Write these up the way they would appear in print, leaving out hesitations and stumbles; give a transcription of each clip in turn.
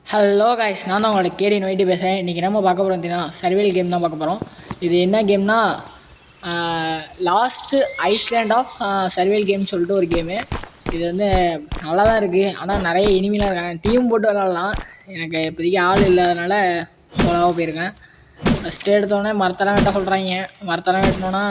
Hello guys, நான் தான் உங்களோட கேடி நோயிட்டு பேசுகிறேன். இன்றைக்கி நம்ம பார்க்க போகிறோம் பார்த்தீங்கன்னா சர்வேல் கேம் தான் பார்க்க போகிறோம். இது என்ன கேம்னா லாஸ்ட்டு ஐஸ்லேண்ட் ஆஃப் சர்வேல் கேம்னு சொல்லிட்டு ஒரு கேமு. இது வந்து நல்லா தான் இருக்குது. ஆனால் நிறைய இனிமையாக இருக்காங்க. டீம் போட்டு விளாட்லாம். எனக்கு இப்போதைக்கு ஆள் இல்லாதனால சோலாவாக போயிருக்கேன். ஃபஸ்ட்டு எடுத்தோடனே மரத்தெல்லாம் வெட்ட சொல்கிறாங்க. மரத்தெல்லாம் வெட்டினோன்னா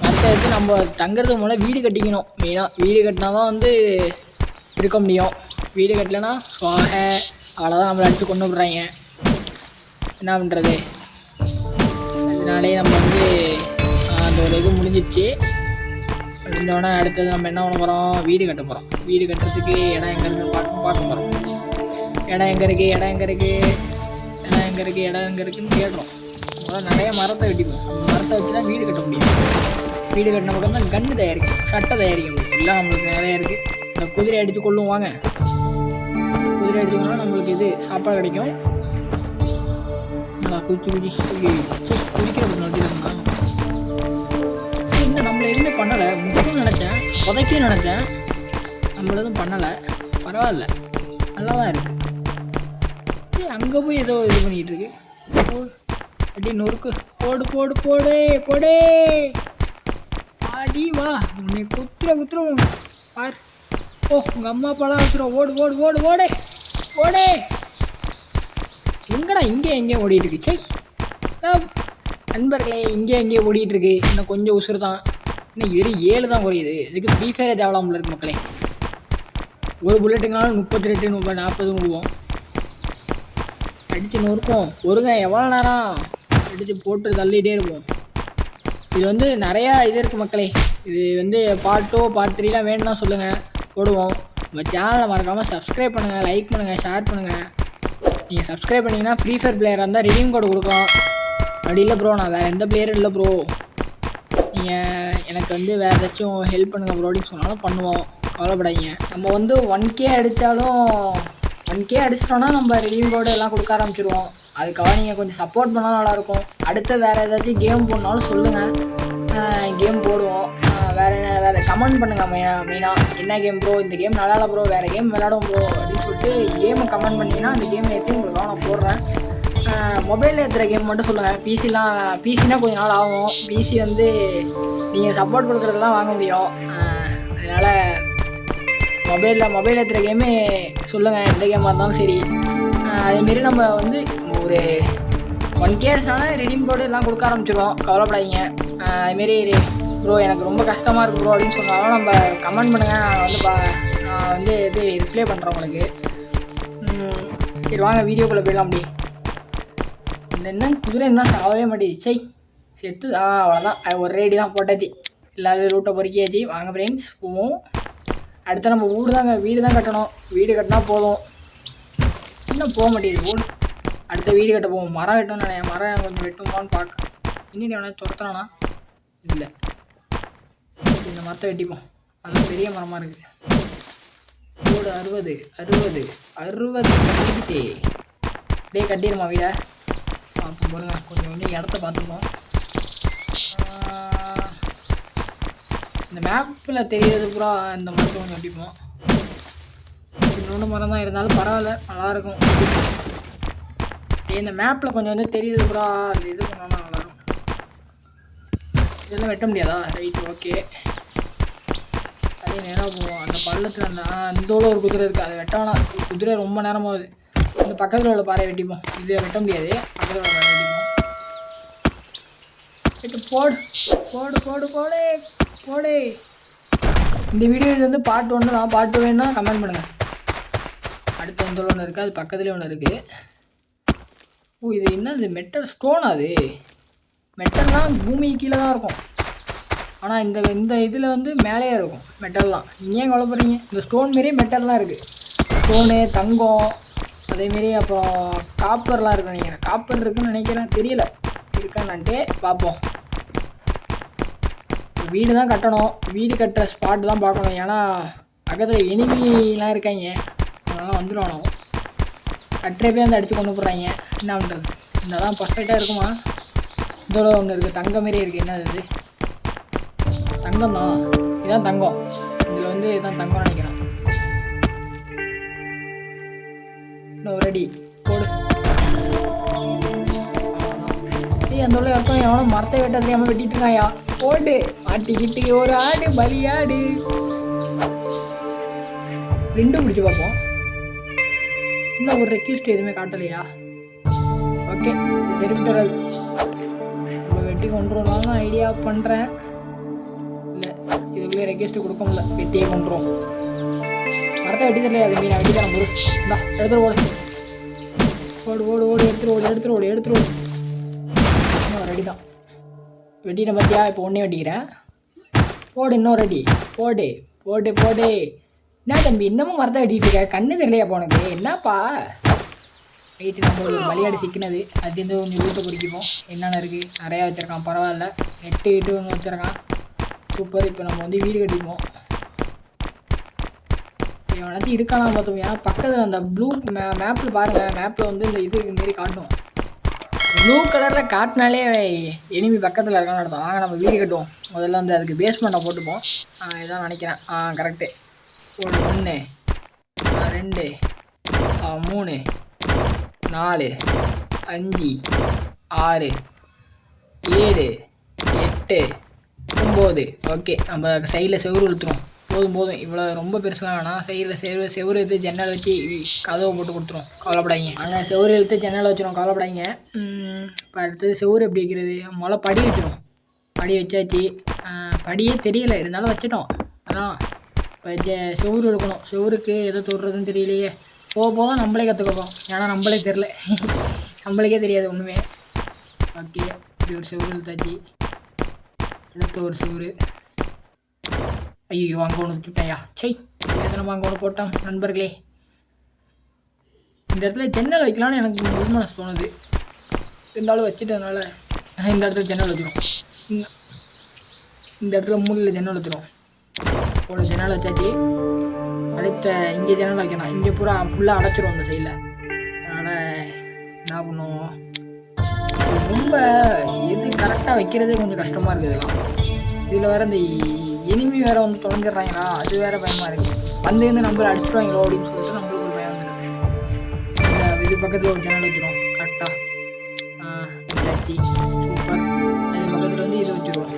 மரத்தை வச்சு நம்ம தங்குறதுக்கு மூலம் வீடு கட்டிக்கணும். மெயினாக வீடு கட்டினா தான் வந்து இருக்க முடியும். வீடு கட்டலைன்னா அவ்வளோதான், நம்மளை அடித்து கொண்டு விட்றாங்க. என்ன பண்ணுறது? அதனாலே நம்ம வந்து அந்த ஒரு இது முடிஞ்சிடுச்சு. முடிஞ்சோடனே அடுத்தது நம்ம என்ன பண்ண போகிறோம்? வீடு கட்ட போகிறோம். வீடு கட்டுறதுக்கு இடம் எங்கே இருக்குது பார்க்க போகிறோம். இடம் எங்கே இருக்குது இடம் எங்கே இருக்குதுன்னு கேட்குறோம். அதான் நிறைய மரத்தை வெட்டிப்போம். மரத்தை வச்சு தான் வீடு கட்ட முடியும். வீடு கட்டின பக்கம் தான் கன்று தயாரிக்கும், சட்டை தயாரிக்க முடியும். எல்லாம் நம்மளுக்கு நிறைய இருக்குது. இந்த குதிரை அடித்து கொள்ளுவாங்க. குதிரை அடிச்சோம்னா நம்மளுக்கு இது சாப்பாடு கிடைக்கும். குதிக்கிறது நோட்டிருந்தா இன்னும் நம்மளை எதுவுமே பண்ணலை. முக்கியம் நினச்சேன், புதைக்கும் நினச்சேன். நம்மள எதுவும் பண்ணலை. பரவாயில்ல, நல்லா தான் இருக்குது. அங்கே போய் ஏதோ இது பண்ணிகிட்டு இருக்கு. அப்படி நொறுக்கு போடு ஆடி வா. உன்னை குத்துற பார். உங்கள் அம்மா அப்பாலாம் வச்சுருவோம். ஓடு எங்கடா எங்கேயும் ஓடிட்டுருக்கு. சை நண்பர்களே, எங்கேயும் ஓடிட்டுருக்கு. இன்னும் கொஞ்சம் உசுறு தான். இன்னும் 7 தான் குறையுது. இதுக்கு ஃப்ரீ ஃபயர் தேவலாமல் இருக்கு மக்களே. ஒரு புல்லட்டுங்கனாலும் 38 30 40 விடுவோம். அடித்து நொறுப்போம். ஒருங்க எவ்வளோ நேரம் அடித்து போட்டு தள்ளிகிட்டே இருப்போம். இது வந்து நிறையா இது இருக்குது மக்களே. இது வந்து பார்ட் 2 பார்ட் 3 வேணும்னா சொல்லுங்கள், போடுவோம். உங்கள் சேனலை மறக்காமல் சப்ஸ்கிரைப் பண்ணுங்கள், லைக் பண்ணுங்கள், ஷேர் பண்ணுங்கள். நீங்கள் சப்ஸ்கிரைப் பண்ணிங்கன்னா ஃப்ரீ ஃபயர் பிளேயராக இருந்தால் ரிடீம் கோடு கொடுக்கலாம். அப்படி இல்லை ப்ரோ, நான் வேறு எந்த பிளேயரும் இல்லை ப்ரோ, நீங்கள் எனக்கு வந்து வேறு ஏதாச்சும் ஹெல்ப் பண்ணுங்கள் ப்ரோ அப்படின்னு சொன்னாலும் பண்ணுவோம். கவலைப்படாதீங்க. நம்ம வந்து 1K அடித்தாலும் 1K அடிச்சிட்டோன்னா நம்ம ரிடீம் கோடு எல்லாம் கொடுக்க ஆரம்பிச்சிடுவோம். அதுக்காக நீங்கள் கொஞ்சம் சப்போர்ட் பண்ணாலும் நல்லாயிருக்கும். அடுத்து வேறு ஏதாச்சும் கேம் போடனாலும் சொல்லுங்கள், கேம் போடுவோம். வேறு கமெண்ட் பண்ணுங்கள். மெயினாக என்ன கேம் ப்ரோ, இந்த கேம் நல்லா இல்லை ப்ரோ, வேறு கேம் விளையாடும் ப்ரோ அப்படின்னு சொல்லிட்டு கேமை கமெண்ட் பண்ணிங்கன்னா அந்த கேம் ஏற்றி உங்களுக்கு நான் போடுறேன். மொபைலில் ஏற்றுற கேம் மட்டும் சொல்லுங்கள். பிசினா கொஞ்சம் நாள் ஆகும். பிசி வந்து நீங்கள் சப்போர்ட் கொடுக்குறதுலாம் வாங்க முடியும். அதனால் மொபைல் ஏற்றுற கேமு சொல்லுங்கள், எந்த கேமாக இருந்தாலும் சரி. அதேமாரி நம்ம வந்து ஒரு 1K அடிச்சாலும் ரிடீம் கோடு எல்லாம் கொடுக்க ஆரம்பிச்சிடுவோம். கவலைப்படாதீங்க. அதுமாரி ப்ரோ எனக்கு ரொம்ப கஷ்டமாக இருக்குது ப்ரோ அப்படின்னு சொன்னாலும் நம்ம கமெண்ட் பண்ணுங்கள். நான் வந்து இது ரிப்ளை பண்ணுறேன் உங்களுக்கு. சரி வாங்க வீடியோக்குள்ளே போயிடலாம். அப்படி இந்த என்ன குதிரை என்ன சாகவே மாட்டேது. சை செத்து அவ்வளோதான். ஒரு ரேடி தான் போட்டாச்சு. இல்லாத ரூட்டை பொறுக்கியாச்சு. வாங்க ஃப்ரெண்ட்ஸ் போவோம். அடுத்த நம்ம வீடு தான் கட்டணும். வீடு கட்டினா போதும். இன்னும் போக மாட்டேங்குது போல். அடுத்த வீடு கட்ட போவோம். மரம் வெட்டணும். மரம் கொஞ்சம் வெட்டுமான்னு பார்க்க. இன்னும் அவனை துரத்துறானா? இல்லை, இந்த மரத்தை வெட்டிப்போம். அது பெரிய மரமாக இருக்குது. ரோடு 60 கட்டிக்கிட்டே அப்படியே கட்டிடுமா வீடை? பார்ப்போம் போலுங்க. கொஞ்சம் இடத்த பார்த்துப்போம். இந்த மேப்பில் தெரிகிறது பூரா இந்த மரத்தை கொஞ்சம் வெட்டிப்போம். இன்னொன்று மரம் தான் இருந்தாலும் பரவாயில்ல, நல்லாயிருக்கும். இந்த மேப்பில் கொஞ்சம் வந்து தெரியுது பூரா அந்த இது பண்ணோன்னா நல்லாயிருக்கும். இதெல்லாம் வெட்ட முடியாதா? Right, okay. அதே நேரம் போவோம். அந்த பள்ளத்தில் அந்தோட ஒரு குதிரை இருக்குது, அதை வெட்டானா குதிரை ரொம்ப நேரமாகுது. இந்த பக்கத்தில் உள்ள பாறை வெட்டிப்போம். இதை வெட்ட முடியாது, பக்கத்தில் உள்ள பாறை வெட்டிப்போம். போடு. இந்த வீடியோ இது வந்து பார்ட் 1 தான். பார்ட் 2 வேணும்னா கமெண்ட் பண்ணுங்கள். அடுத்து இந்த ஒன்று இருக்குது, அது பக்கத்துலேயே ஒன்று இருக்குது. இது என்ன? இது மெட்டல் ஸ்டோனா? அது மெட்டல்லாம் பூமி கீழே தான் இருக்கும். ஆனால் இந்த இதில் வந்து மேலேயே இருக்கும் மெட்டல்லாம். நீங்கள் ஏன் கவலைப்படுறீங்க? இந்த ஸ்டோன் மாரியே மெட்டல்லாம் இருக்குது. ஸ்டோனு, தங்கம், அதேமாரி அப்புறம் காப்பர்லாம் இருக்குது நினைக்கிறேன். காப்பர் இருக்குதுன்னு நினைக்கிறேன், தெரியல இருக்கான்னுட்டு பார்ப்போம். வீடு தான் கட்டணும். வீடு கட்டுற ஸ்பாட் தான் பார்க்கணும். ஏன்னா பக்கத்தில் எனிமிலாம் இருக்காங்க, அதெல்லாம் வந்துடுவானோ. கட்டுறப்பே வந்து அடித்து கொண்டு போடுறாங்க. என்ன பண்ணுறது? இந்த தான் பர்ஃபெக்டாக இருக்குமா? இதோட ஒன்று இருக்குது, தங்கம் மாரி இருக்குது. என்ன இது? தங்கம் தான். இதுதான் தங்கம். இதில் வந்து இதுதான் தங்கம்னு நினைக்கிறேன். இன்னும் ரெடி போடு. அந்த உள்ள இருக்கும் எவனோ மரத்தை வெட்ட தெரியாமல் வெட்டிட்டு இருக்காயா. போடு மாட்டிக்கிட்டு ஒரு ஆடு பலியாடு. 2 பிடிச்சி பார்ப்போம். இன்னும் ஒரு ரெக்யூஸ்ட் எதுவுமே காட்டலையா? ஓகே சரிவிட்டு வராது. இப்போ வெட்டி கொண்டுருவோம்னாலும் ஐடியா பண்ணுறேன். இல்லை இதுக்குள்ளே ரெக்யூஸ்ட்டு கொடுக்க முடியல, வெட்டியே கொண்டுருவோம். மரத்தை வெட்டி தெரியல, அது மீன் வெட்டி தரேன் போடு. இந்தா எடுத்துகிட்டு ஓடு ஓடு ஓடு ஓடு எடுத்துரு ஓடு. இன்னும் ரெடி தான் வெட்டின பார்த்தியா? இப்போ ஒன்றே வெட்டிக்கிறேன். போடு இன்னும் ரெடி போடு போடு போடு. என்ன தம்பி இன்னமும் மரத்தை வெட்டிகிட்டு இருக்க? கண்ணு தெரியலையா போனது? என்னப்பா வெயிட்டு நம்ம ஒரு மலையாடு சிக்கினது. அது வந்து கொஞ்சம் வீட்டை பிடிக்கும். என்னென்ன இருக்குது நிறையா வச்சுருக்கான். பரவாயில்ல 8 ஒன்று வச்சுருக்கான். சூப்பர். இப்போ நம்ம வந்து வீடு கட்டிப்போம். இவனாச்சும் இருக்கானா பார்த்தோம். ஏன்னா பக்கத்தில் அந்த ப்ளூ மேப்பில் பாருங்கள். மேப்பில் வந்து இந்த இது மாரி காட்டும். ப்ளூ கலரில் காட்டினாலே எனிமி பக்கத்தில் இருக்கான்னு அர்த்தம். வாங்க நம்ம வீடு கட்டுவோம். முதல்ல வந்து அதுக்கு பேஸ்மெண்ட்டை போட்டுப்போம். இதான் நினைக்கிறேன். கரெக்டு. 1 2 3 4 5 6 7 8 9. ஓகே நம்ம சைடில் செவுரு இழுத்துரும். போதும் இவ்வளோ ரொம்ப பெருசுலாம் வேணாம். சைடில் செவுரு எடுத்து ஜன்னல் வச்சு கதவை போட்டு கொடுத்துரும். கவலைப்படாதீங்க. ஆனால் செவுரு இழுத்து ஜன்னல் வச்சிடும். கவலைப்படாதீங்க. இப்போ அடுத்தது செவுரு எப்படி வைக்கிறது? முதல்ல படி வச்சிடும். படி வச்சாச்சு. படியே தெரியலை இருந்தாலும் வச்சிட்டோம். அதான் இப்போ செவுரு எடுக்கணும். செவுருக்கு எதை தொடுறதுன்னு தெரியலையே. போக நம்மளே கற்றுக்கோம். ஏன்னா நம்மளே தெரில, நம்மளுக்கே தெரியாது ஒன்றுமே. ஓகே இப்படி ஒரு செவுரு இழுத்தாச்சு. அடுத்த ஒரு செவுரு. ஐயோ அங்கே ஒன்று வச்சுட்டேயா. சை எத்தனை அங்கே ஒன்று போட்டோம். நண்பர்களே இந்த இடத்துல ஜன்னல் வைக்கலான்னு எனக்கு முழு மனசு தோணுது. இருந்தாலும் வச்சுட்டதுனால இந்த இடத்துல ஜன்னல் வச்சிடும். இந்த இடத்துல மூலையில் ஜன்னல் வச்சிடும். ஒரு ஜன்னல் வச்சாச்சு. அடுத்த இங்கே ஜன்னல் வைக்கணும். இங்கே பூரா ஃபுல்லாக அடைச்சிரும் அந்த சைடில். அதனால் என்ன பண்ணுவோம், ரொம்ப எது கரெக்டாக வைக்கிறதே கொஞ்சம் கஷ்டமாக இருக்குது. இதில் வேறு இந்த எனிமி வேறு வந்து தொலைஞ்சிட்றாங்களா, அது வேறு பயமாக இருக்குது. வந்து நம்மளை அடிச்சிடுவாங்களோ அப்படின்னு சொல்லிட்டு நம்மளுக்கு ஒரு பயம் வந்துடுது. இந்த இது பக்கத்தில் ஒரு ஜன்னல் வச்சிடும் கரெக்டாக. வச்சாச்சு சூப்பர். அது பக்கத்தில் வந்து இது வச்சுருவோம்.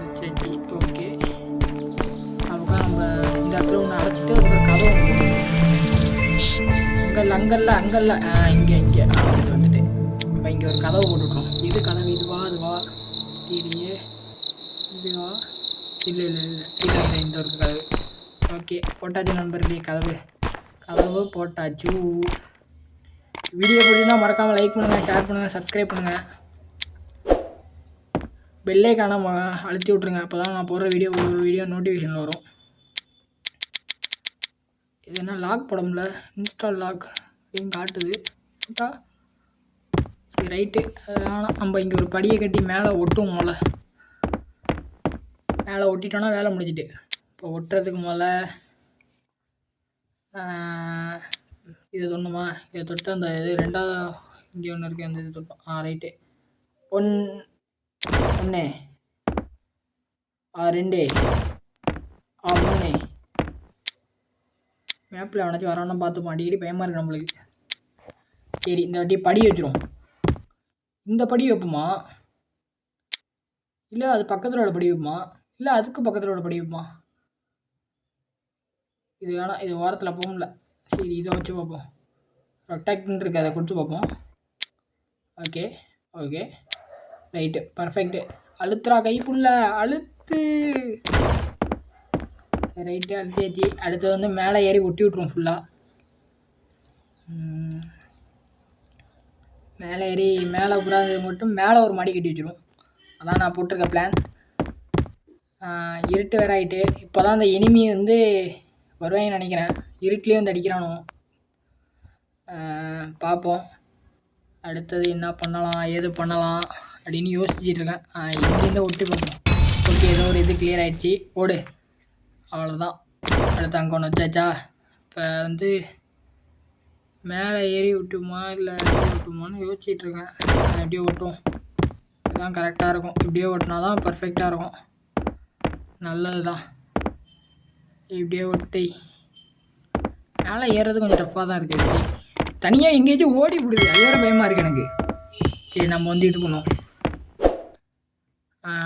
வச்சாச்சு ஓகே. அப்போ நம்ம இந்த இடத்துல ஒன்று அடைச்சிட்டு ஒரு கதவு அங்கல்ல இங்கே வந்துட்டு இப்போ இங்கே ஒரு கதவு போட்டுவிட்றோம். இது கதவு அதுவா இல்லையே. இதுவா இல்லை இந்த ஒரு கதவு. ஓகே போட்டாச்சு நண்பர்களே. கதவு போட்டாச்சு. வீடியோ பிடிச்சிருந்தா மறக்காமல் லைக் பண்ணுங்கள், ஷேர் பண்ணுங்கள், சப்ஸ்கிரைப் பண்ணுங்கள். பெல்லைக்கான அழுத்தி விட்ருங்க. அப்போ தான் நான் போடுற ஒரு வீடியோ நோட்டிஃபிகேஷனில் வரும். இது என்ன லாக் போடமுல, இன்ஸ்டால் லாக் அப்படின்னு காட்டுது. சரி ரைட்டு. ஆனால் நம்ம இங்கே ஒரு படியை கட்டி மேலே ஒட்டுவோம். மேலே ஒட்டிட்டோன்னா வேலை முடிஞ்சிட்டு. இப்போ ஒட்டுறதுக்கு இது தொண்ணுமா, இதை தொட்டு அந்த இது ரெண்டாவது இங்கே ஒன்று இருக்குது, அந்த இது தொட்டோம். ரைட்டு. 1 2 3 மேப்பில் அவனாச்சும் வரான்னு பார்த்துப்போம். அடிக்கடி பயமாக இருக்குது நம்மளுக்கு. சரி இந்த வாட்டி படி வச்சிரும். இந்த படி வைப்போமா, இல்லை அது பக்கத்தில் உள்ள படி வைப்போமா, இல்லை அதுக்கு பக்கத்தில் உள்ள படி வைப்போமா? இது வேணாம், இது ஓரத்தில் போகல. சரி இதை வச்சு பார்ப்போம். ரொட்டாக்ட்னு இருக்குது, அதை கொடுத்து பார்ப்போம். Okay right perfect. அழுத்துறா கைப்புள்ள அழுத்து. ரைட்டு அழுத்தியாச்சு. அடுத்து வந்து மேலே ஏறி ஒட்டி விட்ருவோம் ஃபுல்லாக. மேலே ஏறி மேலே புறாது மட்டும் மேலே ஒரு மாடி கட்டி வச்சிடும். அதான் நான் போட்டிருக்க பிளான். இருட்டு வேற ஆகிட்டு. இப்போ தான் அந்த எனிமி வந்து வருவாங்கன்னு நினைக்கிறேன். இருட்டிலே வந்து அடிக்கிறானோ பார்ப்போம். அடுத்தது என்ன பண்ணலாம் ஏது பண்ணலாம் அப்படின்னு யோசிச்சுட்ருக்கேன். இங்கேருந்து ஒட்டி பார்ப்போம். ஓகே ஏதோ ஒரு இது கிளியர் ஆகிடுச்சி. ஓடு அவ்வளோதான். அடுத்து அங்கே ஒன்று வச்சாச்சா. இப்போ வந்து மேலே ஏறி விட்டுமா இல்லை விட்டுமான்னு யோசிச்சிட்ருக்கேன். எப்படியோ ஓட்டுவோம், இதுதான் கரெக்டாக இருக்கும். இப்படியே ஓட்டினா தான் பர்ஃபெக்டாக இருக்கும். நல்லது தான். இப்படியே ஒட்டி மேலே ஏறுறது கொஞ்சம் டஃப்பாக தான் இருக்குது. தனியாக எங்கேயாச்சும் ஓடி விடுது, அது வேறு பயமாக இருக்குது எனக்கு. சரி நம்ம வந்து இது பண்ணுவோம்.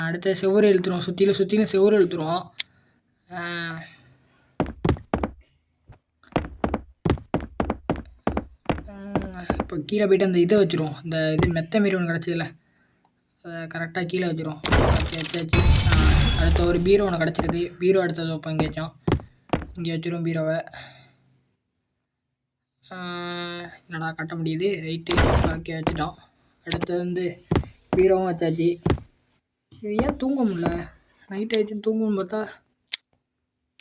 அடுத்த செவ்வறு இழுத்துருவோம், சுற்றிலும் செவ்வறு இழுத்துருவோம். இப்போ கீழே போய்ட்டு அந்த இதை வச்சுருவோம். அந்த இது மெத்த மாரி ஒன்று கிடச்சதில்ல, அதை கரெக்டாக கீழே வச்சுருவோம். வச்சாச்சு. அடுத்த ஒரு பீரோ ஒன்று கிடச்சிருக்கு. பீரோ அடுத்தது வைப்போம் எங்கேயாச்சும். இங்கே வச்சுருவோம் பீரோவை. என்னடா கட்ட முடியுது, ரைட்டு. ஓகே வச்சுட்டோம். அடுத்தது வந்து பீரோவும் வச்சாச்சு. இது ஏன் தூங்க முடியல? நைட் ஆகிடுச்சுன்னு தூங்கணும்னு பார்த்தா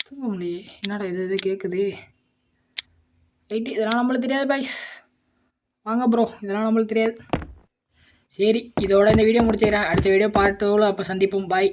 தூங்க முடியலையே. என்னடா இது கேட்குது. ரைட்டு, இதெல்லாம் நம்மளுக்கு தெரியாது பாய்ஸ். வாங்க ப்ரோ, இதெல்லாம் நம்மளுக்கு தெரியாது. சரி, இதோட இந்த வீடியோ முடிச்சுக்கிறேன். அடுத்த வீடியோ பார்ட் 2 அப்போ சந்திப்போம். பாய்.